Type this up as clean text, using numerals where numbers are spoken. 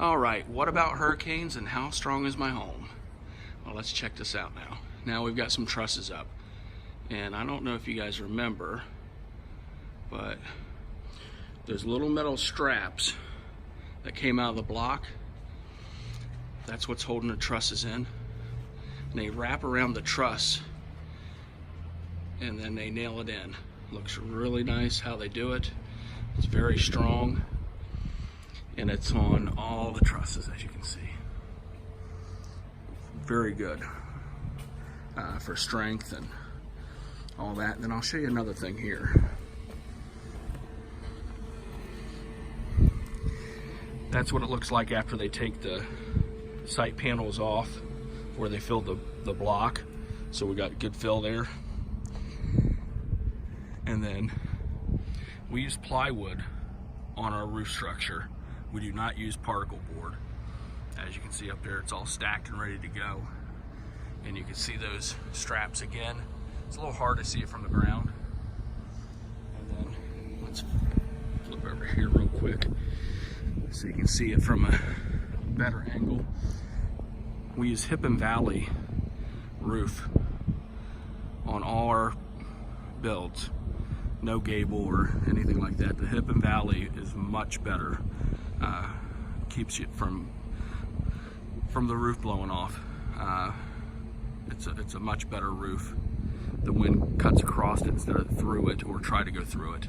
All right, what about hurricanes and how strong is my home? Well, let's check this out now. Now we've got some trusses up. And I don't know if you guys remember, but there's little metal straps that came out of the block. That's what's holding the trusses in. And they wrap around the truss and then they nail it in. Looks really nice how they do it. It's very strong. And it's on all the trusses, as you can see. Very good for strength and all that. And then I'll show you another thing here. That's what it looks like after they take the side panels off where they fill the block. So we got good fill there. And then we use plywood on our roof structure. We do not use particle board. As you can see up there, it's all stacked and ready to go. And you can see those straps again. It's a little hard to see it from the ground. And then let's flip over here real quick so you can see it from a better angle. We use hip and valley roof on all our builds. No gable or anything like that. The hip and valley is much better. Keeps you from the roof blowing off. It's a much better roof. The wind cuts across it instead of through it or try to go through it.